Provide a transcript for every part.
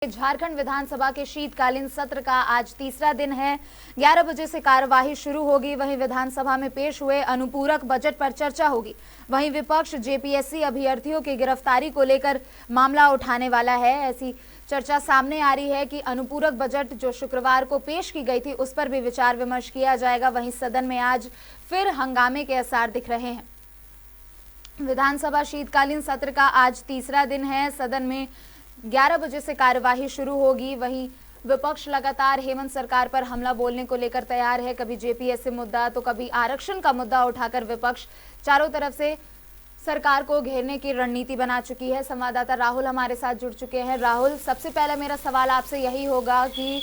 झारखंड विधानसभा के शीतकालीन सत्र का आज तीसरा दिन है। 11 बजे से कार्यवाही शुरू होगी। वहीं विधानसभा में पेश हुए अनुपूरक बजट पर चर्चा होगी। वहीं विपक्ष जेपीएससी अभ्यर्थियों की गिरफ्तारी को लेकर मामला उठाने वाला है। ऐसी चर्चा सामने आ रही है कि अनुपूरक बजट जो शुक्रवार को पेश की गई थी उस पर भी विचार विमर्श किया जाएगा। वहीं सदन में आज फिर हंगामे के आसार दिख रहे हैं। विधानसभा शीतकालीन सत्र का आज तीसरा दिन है। सदन में 11 बजे से कार्यवाही शुरू होगी। वहीं विपक्ष लगातार हेमंत सरकार पर हमला बोलने को लेकर तैयार है। कभी जेपीएससी मुद्दा तो कभी आरक्षण का मुद्दा उठाकर विपक्ष चारों तरफ से सरकार को घेरने की रणनीति बना चुकी है। संवाददाता राहुल हमारे साथ जुड़ चुके हैं। राहुल, सबसे पहले मेरा सवाल आपसे यही होगा कि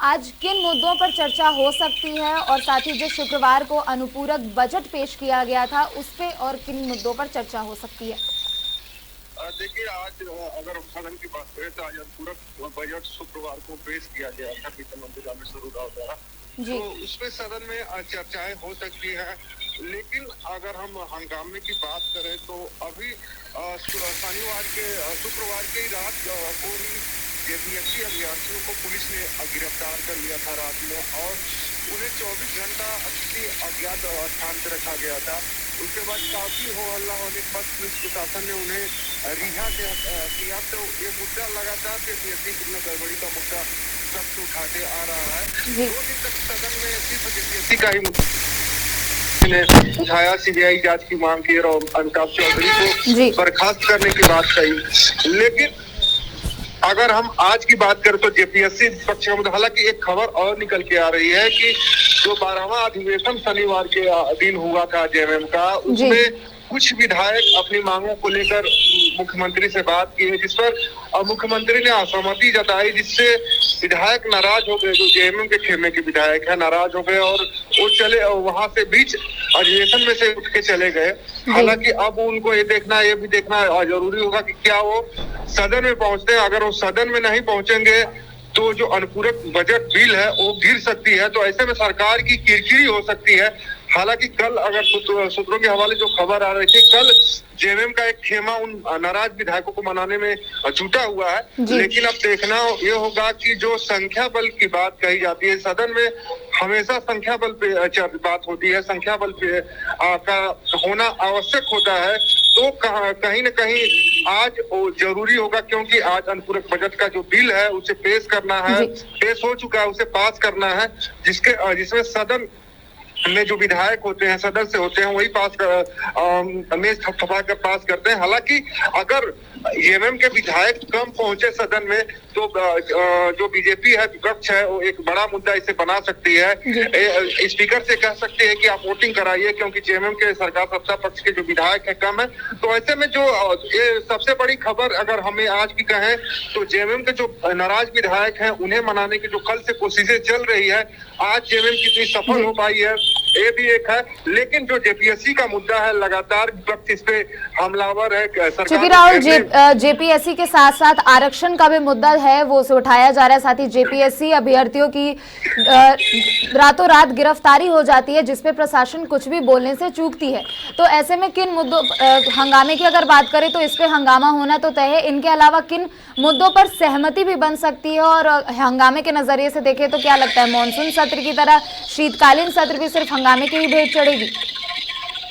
आज किन मुद्दों पर चर्चा हो सकती है और साथ ही जो शुक्रवार को अनुपूरक बजट पेश किया गया था उस पे और किन मुद्दों पर चर्चा हो सकती है? देखिए, आज अगर सदन की बात करें तो आज पूरा बजट शुक्रवार को पेश किया गया था वित्त मंत्री रामेश्वर उरांव द्वारा, तो उसमें सदन में चर्चाएं हो सकती है। लेकिन अगर हम हंगामे की बात करें तो अभी शुक्रवार की रात को ही जेपीएससी अभ्यर्थियों को पुलिस ने गिरफ्तार कर लिया था रात में, और उन्हें 24 घंटा किसी अज्ञात स्थान पर रखा गया था। उसके बाद काफी हो हल्ला होने के बाद पुलिस प्रशासन ने उन्हें रिहा किया। तो ये मुद्दा लगातार जेपीएससी में गड़बड़ी का मुद्दा सबसे उठाते आ रहा है। 2 दिन तक सदन में सिर्फ जेपीएससी का ही मुद्दा उठाया, सीबीआई जांच की मांग की और अमिताभ चौधरी को बर्खास्त करने की बात कही। लेकिन अगर हम आज की बात करें तो जेपीएससी पक्ष का मुद्दा, हालांकि एक खबर और निकल के आ रही है कि जो 12वां अधिवेशन शनिवार के दिन हुआ था जेएमएम का, उसमें कुछ विधायक अपनी मांगों को लेकर मुख्यमंत्री से बात की है, जिस पर मुख्यमंत्री ने असहमति जताई, जिससे विधायक नाराज हो गए। जो जेएमएम के खेमे के विधायक है नाराज हो गए और वो चले वहां से बीच अधिवेशन में से उठ के चले गए। हालांकि अब उनको ये भी देखना जरूरी होगा कि क्या वो सदन में पहुंचते हैं। अगर वो सदन में नहीं पहुंचेंगे तो जो अनुपूरक बजट बिल है वो गिर सकती है। तो ऐसे में सरकार की किरकिरी हो सकती है। हालांकि कल अगर सूत्रों के हवाले जो खबर आ रही थी, कल जेएमएम का एक खेमा उन नाराज विधायकों को मनाने में जुटा हुआ है। लेकिन अब देखना ये होगा कि जो संख्या बल की बात कही जाती है सदन में, हमेशा संख्या बल पे बात होती है, संख्या बल पे का होना आवश्यक होता है। तो कहीं न कहीं आज जरूरी होगा, क्योंकि आज अनुपूरक बजट का जो बिल है उसे पेश करना है, पेश हो चुका है, उसे पास करना है, जिसमें सदन में जो विधायक होते हैं, सदस्य होते हैं, वही मेज थपथपा कर पास करते हैं। हालांकि अगर जेएमएम के विधायक कम पहुंचे सदन में तो जो बीजेपी है, विपक्ष है, वो एक बड़ा मुद्दा इसे बना सकती है। स्पीकर से कह सकते हैं कि आप वोटिंग कराइए, क्योंकि जेएमएम के सरकार सत्ता पक्ष के जो विधायक है कम है। तो ऐसे में जो ये सबसे बड़ी खबर अगर हमें आज की कहें तो जेएमएम के जो नाराज विधायक हैं उन्हें मनाने की जो कल से कोशिशें चल रही है, आज जेएमएम कितनी सफल हो पाई है ये भी एक है। लेकिन जो जेपीएससी का मुद्दा है, लगातार विपक्ष इस पे हमलावर है। क्योंकि राहुल, जेपीएससी के साथ साथ आरक्षण का भी मुद्दा है, वो उठाया जा रहा है। साथ ही जेपीएससी अभ्यर्थियों की रातों रात गिरफ्तारी हो जाती है, जिसपे प्रशासन कुछ भी बोलने से चूकती है। तो ऐसे में किन मुद्दों, हंगामे की अगर बात करें तो इस पे हंगामा होना तो तय है। इनके अलावा किन मुद्दों पर सहमति भी बन सकती है? और हंगामे के नजरिए से देखें तो क्या लगता है, मानसून सत्र की तरह शीतकालीन सत्र भी सिर्फ हंगामे की ही भेंट चढ़ेगी?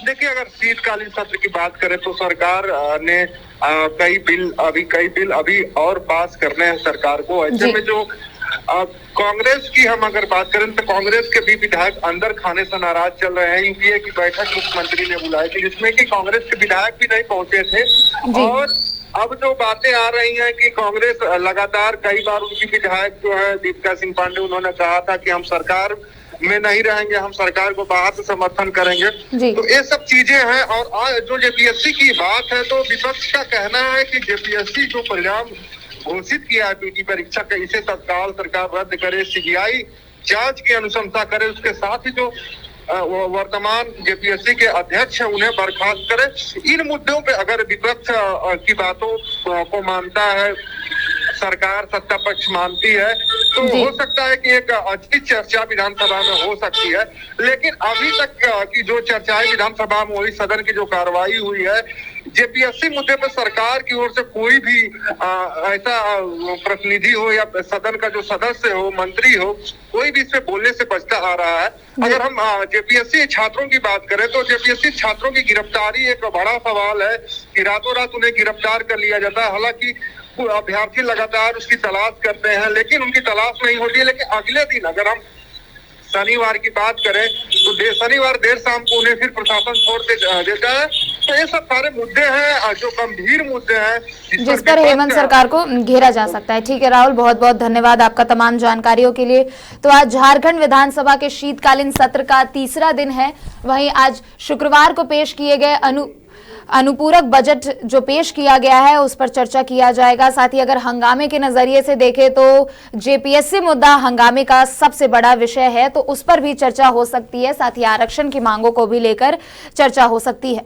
देखिए, अगर शीतकालीन सत्र की बात करें तो सरकार ने कई बिल अभी और पास करने हैं सरकार को। ऐसे में जो कांग्रेस की हम अगर बात करें तो कांग्रेस के भी विधायक अंदर खाने से नाराज चल रहे हैं। यूपीए की बैठक मुख्यमंत्री ने बुलाई थी, जिसमें कि कांग्रेस के विधायक भी नहीं पहुंचे थे। और अब जो बातें आ रही हैं कि कांग्रेस लगातार कई बार उनकी विधायक जो है दीपिका सिंह पांडे, उन्होंने कहा था कि हम सरकार में नहीं रहेंगे, हम सरकार को बाहर से समर्थन करेंगे। तो ये सब चीजें हैं। और जो जेपीएससी की बात है तो विपक्ष का कहना है कि जेपीएससी जो परिणाम घोषित किया है पीटी परीक्षा का, इसे तत्काल सरकार रद्द करे, सीबीआई जांच की अनुशंसा करे, उसके साथ ही जो वर्तमान जेपीएससी के अध्यक्ष है उन्हें बर्खास्त करे। इन मुद्दों पे अगर विपक्ष की बातों को मानता है, सरकार सत्ता पक्ष मानती है, तो हो सकता है कि एक अच्छी चर्चा विधानसभा में हो सकती है। लेकिन अभी तक की जो चर्चाएं विधानसभा में हुई, सदन की जो कार्रवाई हुई है, जेपीएससी मुद्दे पर सरकार की ओर से कोई भी ऐसा प्रतिनिधि हो या सदन का जो सदस्य हो, मंत्री हो, कोई भी इस पे बोलने से बचता आ रहा है। अगर हम जेपीएससी छात्रों की बात करें तो जेपीएससी छात्रों की गिरफ्तारी एक बड़ा सवाल है कि रातों रात उन्हें गिरफ्तार कर लिया जाता है। हालांकि अभ्यर्थी लगातार उसकी तलाश करते हैं लेकिन उनकी तलाश नहीं होती है। लेकिन अगले दिन अगर हम शनिवार की बात करें तो शनिवार देर शाम को उन्हें फिर प्रशासन छोड़ देता है। तो ये सब सारे मुद्दे हैं जो गंभीर मुद्दे हैं जिस पर हेमंत सरकार को घेरा जा सकता है। ठीक है राहुल, बहुत बहुत धन्यवाद आपका तमाम जानकारियों के लिए। तो आज झारखंड विधानसभा के शीतकालीन सत्र का तीसरा दिन है। वहीं आज शुक्रवार को पेश किए गए अनुपूरक बजट जो पेश किया गया है उस पर चर्चा किया जाएगा। साथ ही अगर हंगामे के नजरिए से देखें तो जेपीएससी मुद्दा हंगामे का सबसे बड़ा विषय है, तो उस पर भी चर्चा हो सकती है। साथ ही आरक्षण की मांगों को भी लेकर चर्चा हो सकती है।